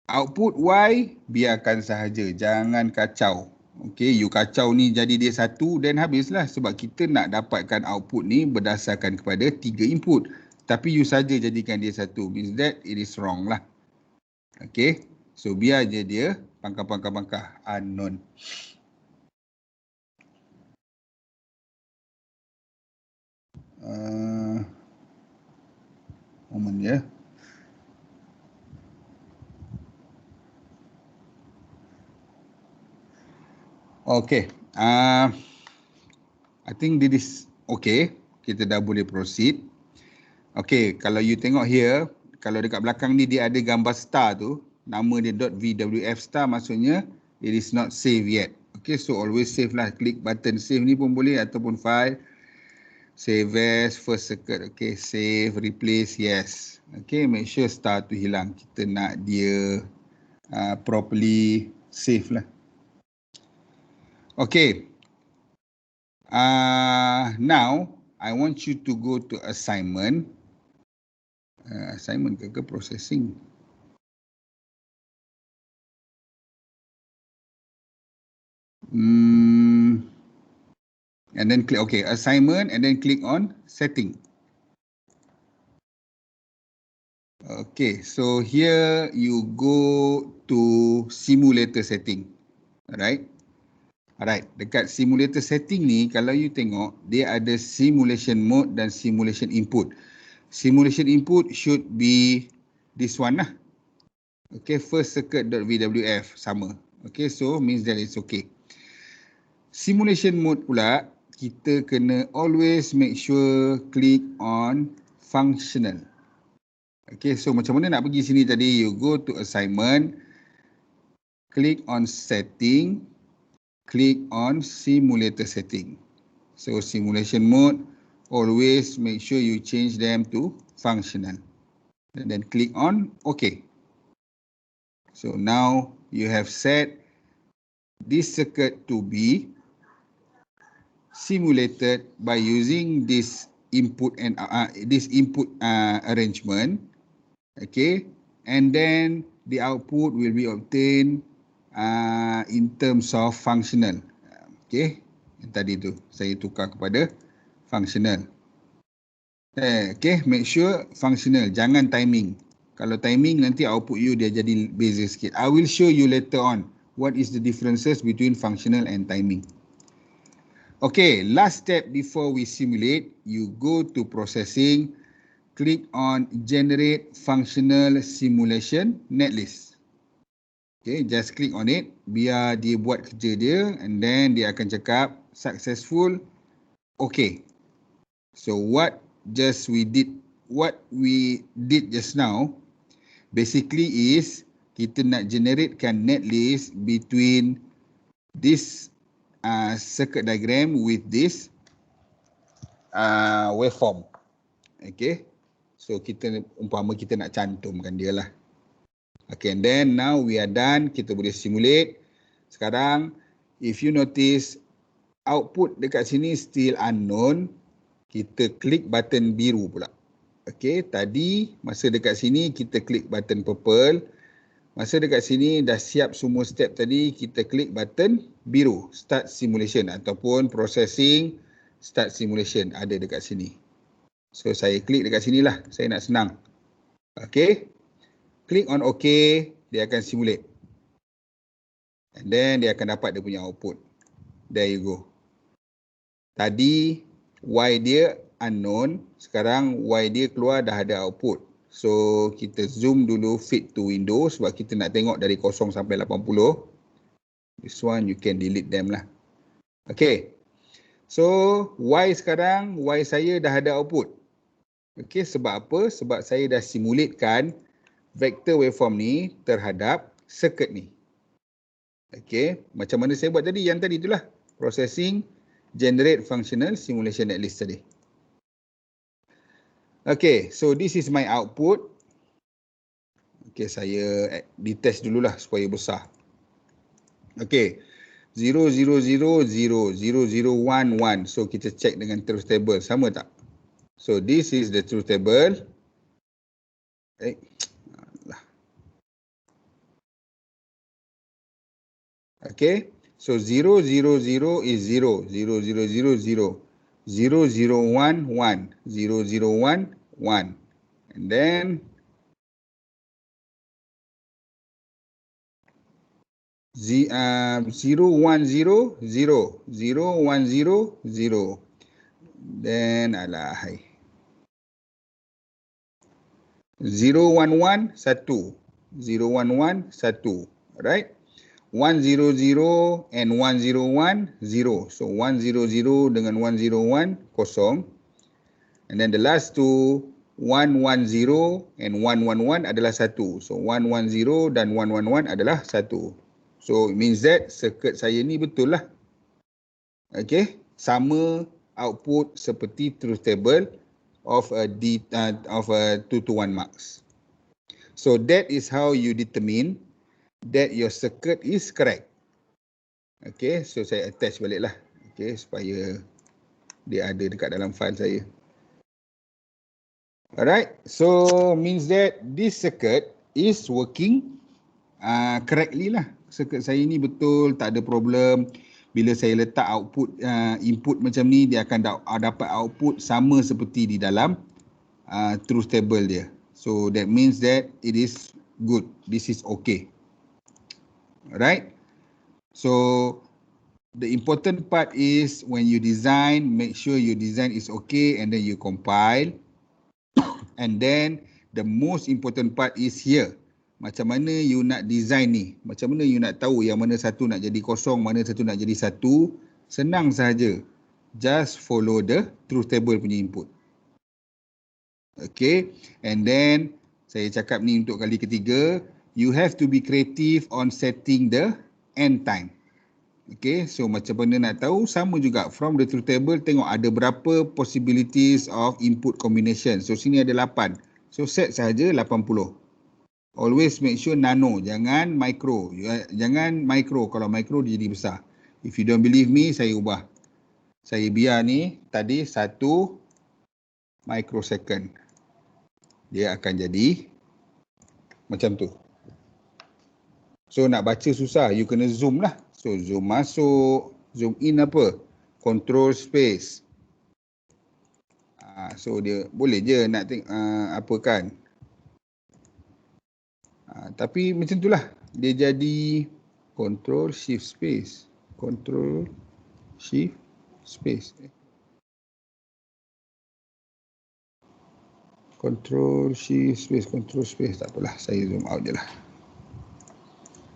output Y biarkan sahaja, jangan kacau. Okay, you kacau ni jadi dia 1 dan habislah, sebab kita nak dapatkan output ni berdasarkan kepada 3 input. Tapi you saja jadikan dia 1, means that it is wrong lah. Okay, so biar je dia pangkah-pangkah unknown. Moment ya. Okay, I think this is okay. Kita dah boleh proceed. Okay, kalau you tengok here, kalau dekat belakang ni dia ada gambar star tu, nama dia .vwf star, maksudnya it is not save yet. Okay, so always save lah. Klik button save ni pun boleh, ataupun file, save as, first circuit. Okay, save, replace, yes. Okay, make sure star tu hilang. Kita nak dia properly save lah. Okay. Now, I want you to go to assignment. Assignment ke processing? And then click, okay, assignment, and then click on setting. Okay, so here you go to simulator setting. Alright. Alright, dekat simulator setting ni, kalau you tengok, dia ada simulation mode dan simulation input. Simulation input should be this one lah. Okay, first circuit.vwf, sama. Okay, so means that it's okay. Simulation mode pula, kita kena always make sure click on functional. Okay, so macam mana nak pergi sini tadi, you go to assignment, click on setting, click on simulator setting. So simulation mode, always make sure you change them to functional. And then click on OK. So now you have set this circuit to be simulated by using this input and arrangement. Okay, and then the output will be obtained in terms of functional. Okay, yang tadi tu saya tukar kepada functional. Okay, make sure functional, jangan timing. Kalau timing nanti output you dia jadi beza sikit. I will show you later on what is the differences between functional and timing. Okay, last step before we simulate, you go to processing, click on generate functional simulation netlist. Okay, just click on it, biar dia buat kerja dia, and then dia akan cakap successful. Okay. So what we did just now, basically is kita nak generatekan netlist between this circuit diagram with this waveform. Okay. So kita umpama kita nak cantumkan dia lah. Okay, and then now we are done. Kita boleh simulate. Sekarang, if you notice, output dekat sini still unknown. Kita klik button biru pula. Okay, tadi masa dekat sini kita klik button purple. Masa dekat sini dah siap semua step tadi, kita klik button biru. Start simulation ataupun processing, start simulation ada dekat sini. So saya klik dekat sini lah. Saya nak senang. Okay. Klik on OK, dia akan simulate. And then dia akan dapat dia punya output. There you go. Tadi Y dia unknown, sekarang Y dia keluar dah ada output. So kita zoom dulu fit to window sebab kita nak tengok dari 0 sampai 80. This one you can delete them lah. Okay. So Y sekarang, Y saya dah ada output. Okay, sebab apa? Sebab saya dah simulatekan vector waveform ni terhadap circuit ni. Okay, macam mana saya buat tadi? Yang tadi itulah. Processing, generate functional simulation netlist tadi. Okay, so this is my output. Okay, saya ditest dululah supaya besar. Okay, 0, 0, 0, 0, 0, 0, 1, 1. So kita check dengan truth table. Sama tak? So this is the truth table. Okay, so 0, 0, 0 is 0, 0, 0, 0, 0, 0, 0, 1, 1, 0, 0, 1, 1. And then 0, 1, 0, 0, 0, 1, 0, 0. Then, 0, 1, 1, 1. 0, 1, 1, 1. Right? 1, 0, 0 and 1, 0, 1, 0. So 1, 0, 0 dengan 1, 0, 1, kosong. And then the last two, 1, 1, 0 and 1, 1, 1 adalah 1. So 1, 1, 0 dan 1, 1, 1 adalah 1. So it means that circuit saya ni betul lah. Okay, sama output seperti truth table of a 2 to 1 marks. So that is how you determine that your circuit is correct. Okay, so saya attach balik lah. Okay, supaya dia ada dekat dalam file saya. Alright, so means that this circuit is working correctly lah. Circuit saya ni betul, tak ada problem. Bila saya letak output, input macam ni, dia akan dapat output sama seperti di dalam truth table dia. So that means that it is good. This is okay. Right? So the important part is when you design, make sure your design is okay and then you compile. And then the most important part is here. Macam mana you nak design ni? Macam mana you nak tahu yang mana satu nak jadi kosong, mana satu nak jadi satu? Senang sahaja. Just follow the truth table punya input. Okay. And then saya cakap ni untuk kali ketiga. You have to be creative on setting the end time. Okay, so macam mana nak tahu? Sama juga, from the truth table tengok ada berapa possibilities of input combination. So sini ada 8. So set sahaja 80. Always make sure nano, jangan micro. Jangan micro, kalau micro dia jadi besar. If you don't believe me, saya ubah. Saya biar ni tadi 1 microsecond. Dia akan jadi macam tu. So nak baca susah, you kena zoom lah. So zoom masuk, zoom in apa? Control space. So dia boleh je nak apa kan. Tapi macam itulah dia jadi control shift space. Control shift space. Control shift space, control space. Tak apalah, saya zoom out je lah.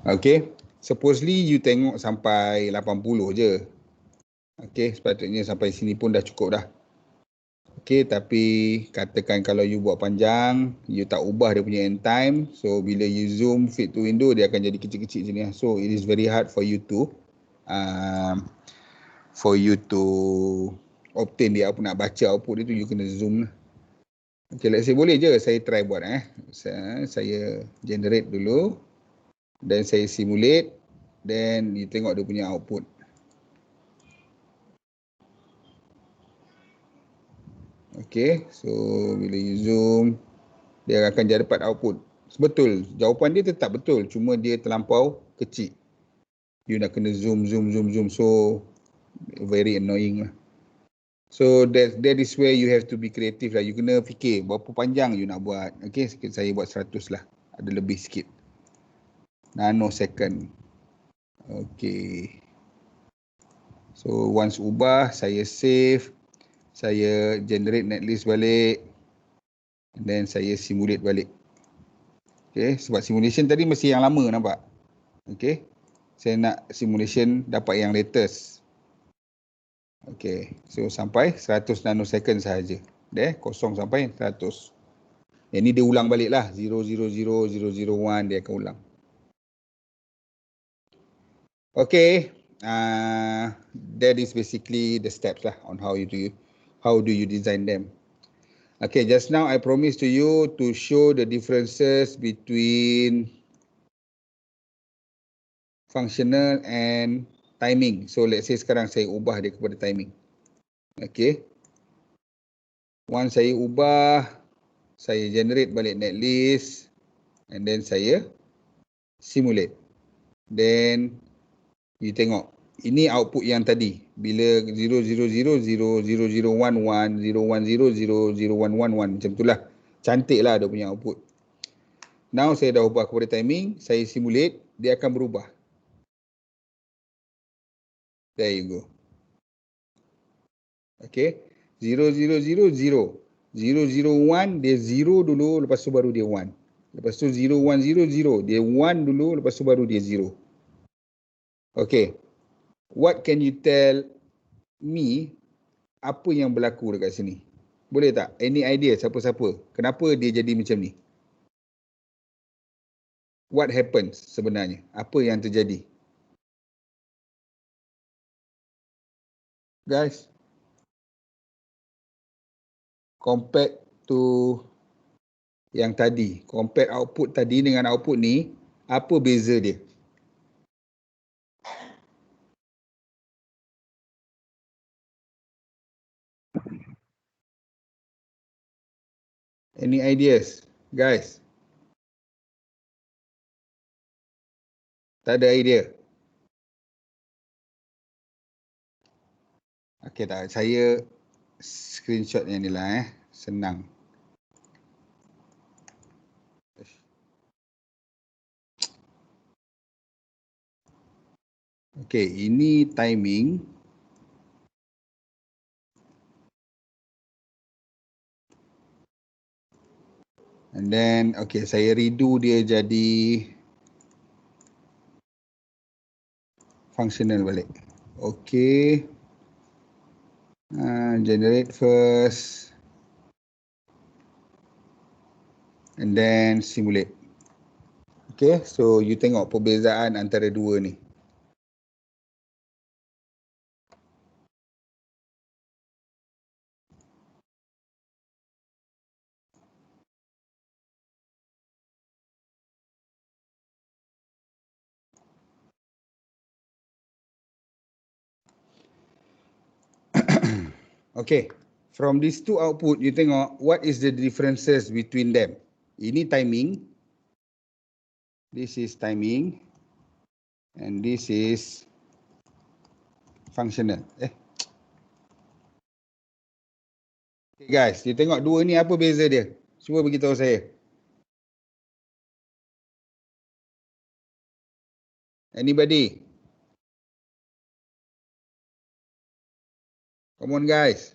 Okay, supposedly you tengok sampai 80 je. Okay, sepatutnya sampai sini pun dah cukup dah. Okay, tapi katakan kalau you buat panjang, you tak ubah dia punya end time, so bila you zoom fit to window, dia akan jadi kecil-kecil sini. So it is very hard for you to obtain dia apa, nak baca output dia tu, you kena zoom lah. Okay, let's say boleh je saya try buat. Saya generate dulu, dan saya simulate, then you tengok dia punya output. Okay, so bila you zoom, dia akan jadi dapat output. Betul, jawapan dia tetap betul, cuma dia terlampau kecil. You nak kena zoom, so very annoying lah. So that is where you have to be creative lah. You kena fikir berapa panjang you nak buat. Okay, saya buat 100 lah, ada lebih sikit. Nanosecond. Okay. So once ubah, saya save, saya generate netlist balik, and then saya simulate balik. Okay, sebab simulation tadi mesti yang lama, nampak? Okay, saya nak simulation dapat yang latest. Okay, so sampai 100 nanosecond sahaja. Kosong sampai 100. Yang ni dia ulang balik lah, 000, 001, dia akan ulang. Okay, that is basically the steps lah on how do you design them. Okay, just now I promised to you to show the differences between functional and timing. So let's say sekarang saya ubah dia kepada timing. Okay. Once saya ubah, saya generate balik netlist, and then saya simulate. Then you tengok, ini output yang tadi. Bila 000, 0001, 0100, 0111, macam itulah. Cantik lah dia punya output. Now saya dah ubah kepada timing, saya simulate, dia akan berubah. There you go. Okay, 0000, 001 dia 0 dulu, lepas tu baru dia 1. Lepas tu 0100, dia 1 dulu, lepas tu baru dia 0. Okay, what can you tell me apa yang berlaku dekat sini? Boleh tak? Any idea siapa-siapa? Kenapa dia jadi macam ni? What happens sebenarnya? Apa yang terjadi? Guys, compared to yang tadi, compare output tadi dengan output ni, apa beza dia? Any ideas, guys? Tak ada idea? Okay tak, saya screenshot yang ni lah senang. Okay, ini timing. And then, okay, saya redo dia jadi functional balik. Okay. Generate first. And then simulate. Okay, so you tengok perbezaan antara dua ni. Okay, from these two output, you tengok what is the differences between them. Ini timing. This is timing. And this is functional. Okay, guys, you tengok dua ni apa beza dia? Cuba beritahu saya. Anybody? Come on guys.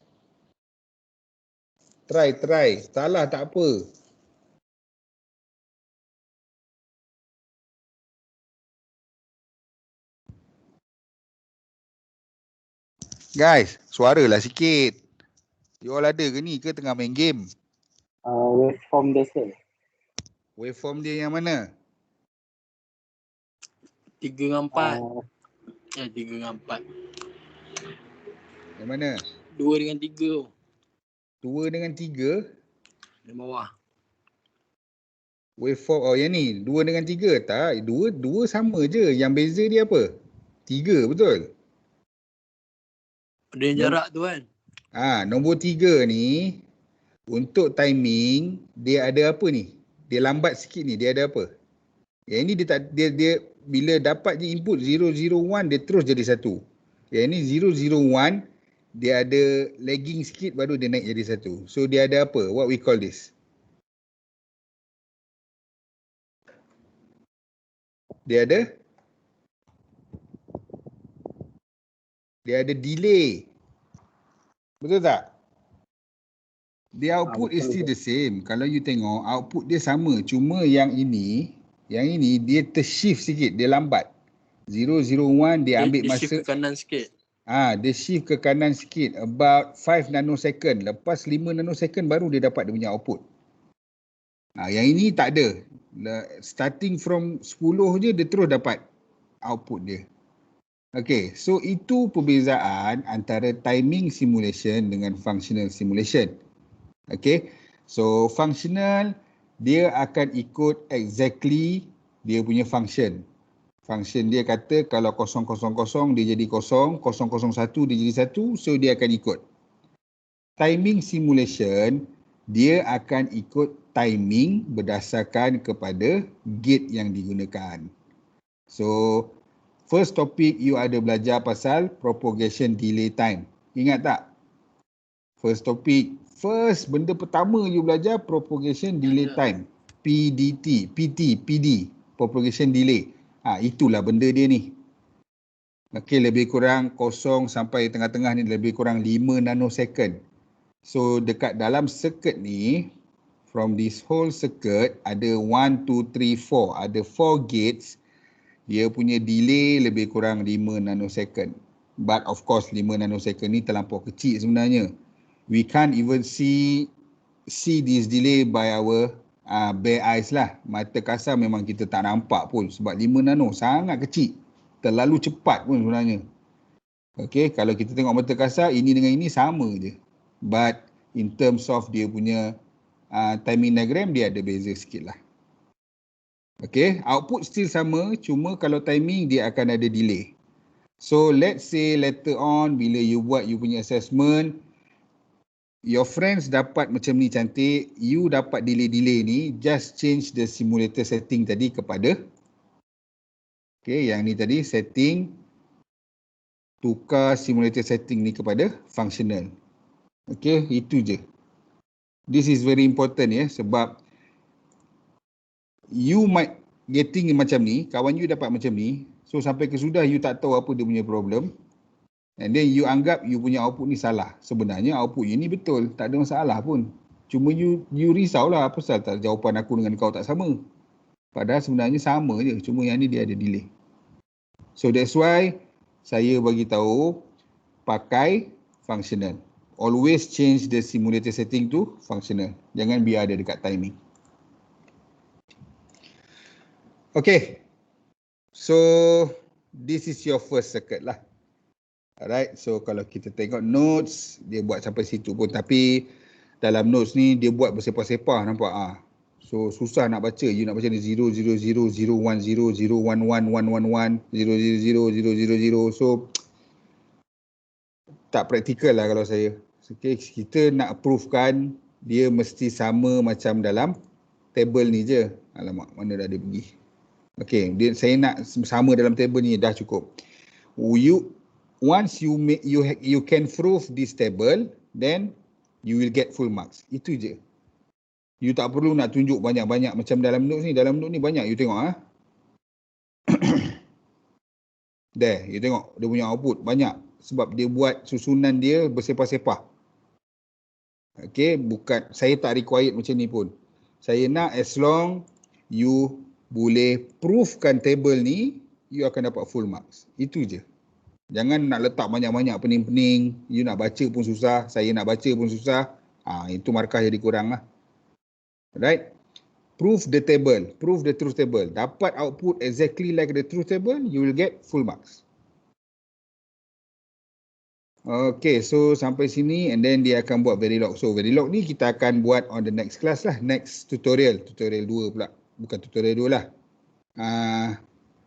Try. Salah tak apa. Guys, suaralah sikit. You all ada ke ni ke tengah main game? Waveform dia sir. Waveform dia yang mana? 3 dengan 4. 3 dengan 4. Yang mana? 2 dengan 3. 2 dengan 3? Di bawah. Waveform, oh yang ni, 2 dengan 3. Tak, dua sama je. Yang beza dia apa? 3, betul? Ada yang jarak tu kan? Nombor 3 ni, untuk timing, dia ada apa ni? Dia lambat sikit ni, dia ada apa? Yang ini dia bila dapat je input 001, dia terus jadi 1. Yang ini 001, dia ada lagging sikit baru dia naik jadi 1. So dia ada apa? What we call this? Dia ada delay. Betul tak? The output is still the same. Kalau you tengok, output dia sama. Cuma yang ini dia tershift sikit. Dia lambat. 001 dia ambil masa. Dia shift ke kanan sikit. Dia shift ke kanan sikit. About 5 nanosecond. Lepas 5 nanosecond baru dia dapat dia punya output. Yang ini tak ada. Starting from 10 je dia terus dapat output dia. Okay, so itu perbezaan antara timing simulation dengan functional simulation. Okay, so functional dia akan ikut exactly dia punya function. Function dia kata kalau 000 dia jadi 0, 001 dia jadi 1, so dia akan ikut. Timing simulation dia akan ikut timing berdasarkan kepada gate yang digunakan. So first topic you ada belajar pasal propagation delay time. Ingat tak? First benda pertama you belajar propagation delay time. PD, propagation delay. Itulah benda dia ni. Okey, lebih kurang 0 sampai tengah-tengah ni lebih kurang 5 nanosecond. So dekat dalam circuit ni, from this whole circuit ada 1, 2, 3, 4. Ada 4 gates. Dia punya delay lebih kurang 5 nanosecond. But of course 5 nanosecond ni terlampau kecil sebenarnya. We can't even see this delay by our bare eyes lah. Mata kasar memang kita tak nampak pun sebab 5 nano sangat kecil. Terlalu cepat pun sebenarnya. Okay, kalau kita tengok mata kasar ini dengan ini sama je. But in terms of dia punya timing diagram dia ada beza sikit lah. Okay, output still sama, cuma kalau timing dia akan ada delay. So let's say later on bila you buat you punya assessment, your friends dapat macam ni cantik, you dapat delay-delay ni, just change the simulator setting tadi kepada, okay, yang ni tadi setting, tukar simulator setting ni kepada functional. Okay, itu je. This is very important ya, sebab you might getting macam ni, kawan you dapat macam ni, so sampai ke sudah you tak tahu apa dia punya problem, and then you anggap you punya output ni salah. Sebenarnya output you ni betul, tak ada masalah pun. Cuma you risaulah pasal tak jawapan aku dengan kau tak sama. Padahal sebenarnya sama je, cuma yang ni dia ada delay. So that's why saya bagi tahu pakai functional. Always change the simulator setting to functional. Jangan biar dia dekat timing. Okay. So this is your first circuit lah. Alright, so kalau kita tengok notes, dia buat sampai situ pun. Tapi dalam notes ni dia buat bersepah-sepah, nampak? So susah nak baca. You nak baca ni 0, 0, 0, 0, 1, 0, 0, 1, 1, 1, 0, 0, 0, 0, 0. So tak praktikal lah kalau saya. Okay, kita nak provekan dia mesti sama macam dalam table ni je. Alamak, mana dah dia pergi. Okay, saya nak sama dalam table ni dah cukup. Once you can prove this table, then you will get full marks. Itu je. You tak perlu nak tunjuk banyak-banyak macam dalam notes ni. Dalam notes ni banyak, you tengok ah. There, you tengok dia punya output banyak sebab dia buat susunan dia bersepah-sepah. Okay, bukan, saya tak required macam ni pun. Saya nak as long you boleh proofkan table ni, you akan dapat full marks. Itu je. Jangan nak letak banyak-banyak pening-pening, you nak baca pun susah, saya nak baca pun susah. Itu markah jadi kurang lah. Right? Proof the table, proof the truth table. Dapat output exactly like the truth table, you will get full marks. Okay, so sampai sini and then dia akan buat Verilog. So Verilog ni kita akan buat on the next class lah, next tutorial. Tutorial 2 pula. Bukan tutorial 2 lah.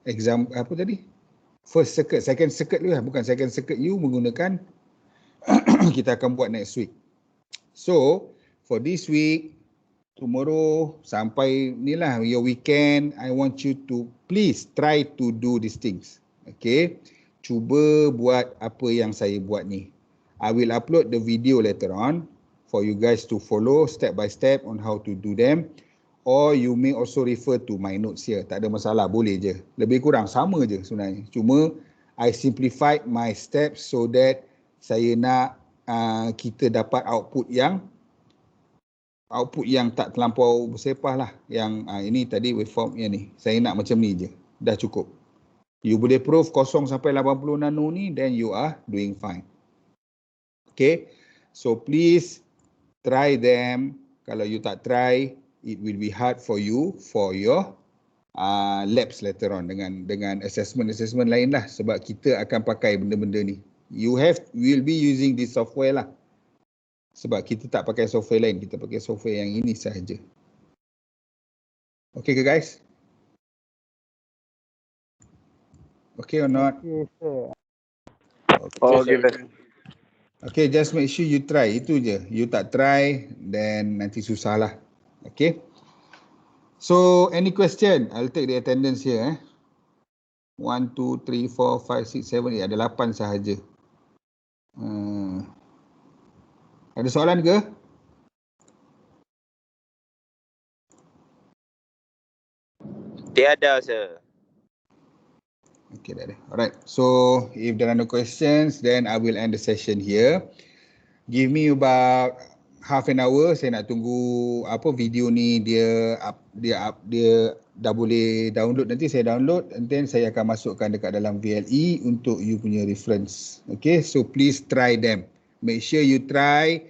Exam apa tadi? First circuit, second circuit dulu lah. Bukan second circuit you menggunakan kita akan buat next week. So for this week, tomorrow sampai ni lah your weekend, I want you to please try to do these things. Okay, cuba buat apa yang saya buat ni. I will upload the video later on for you guys to follow step by step on how to do them, or you may also refer to my notes here. Tak ada masalah, boleh je. Lebih kurang sama je sebenarnya. Cuma I simplified my steps so that saya nak kita dapat output yang tak terlampau bersepah lah. Yang ini tadi waveform yang ni. Saya nak macam ni je. Dah cukup. You boleh proof 0 sampai 80 nano ni, then you are doing fine. Okay. So please try them. Kalau you tak try, it will be hard for you for your labs later on dengan assessment lain lah. Sebab kita akan pakai benda-benda ni. You will be using this software lah. Sebab kita tak pakai software lain, kita pakai software yang ini sahaja. Okay ke guys? Okay or not? Okay, sir. Okay, Okay, just make sure you try. Itu je. You tak try, then nanti susah lah. Okay. So, any question? I'll take the attendance here. 1, 2, 3, 4, 5, 6, 7, 8. Ada 8 sahaja. Ada soalan ke? Tiada, sir. Okay, dah ada. Alright. So, if there are no questions, then I will end the session here. Give me about half an hour. Saya nak tunggu apa video ni dia dah boleh download. Nanti saya download and then saya akan masukkan dekat dalam VLE untuk you punya reference. Okay, so please try them. Make sure you try.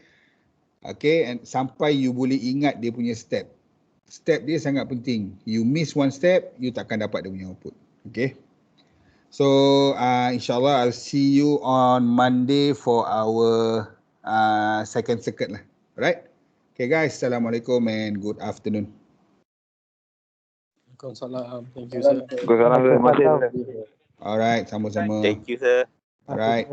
Okay, and sampai you boleh ingat dia punya step. Step dia sangat penting. You miss one step, you takkan dapat dia punya output. Okay. So, insyaAllah I'll see you on Monday for our second circuit lah. Alright. Okay guys, Assalamualaikum and good afternoon. Waalaikumsalam. Thank you, sir. Terima kasih, sir. Alright, sama-sama. Thank you, sir. Alright.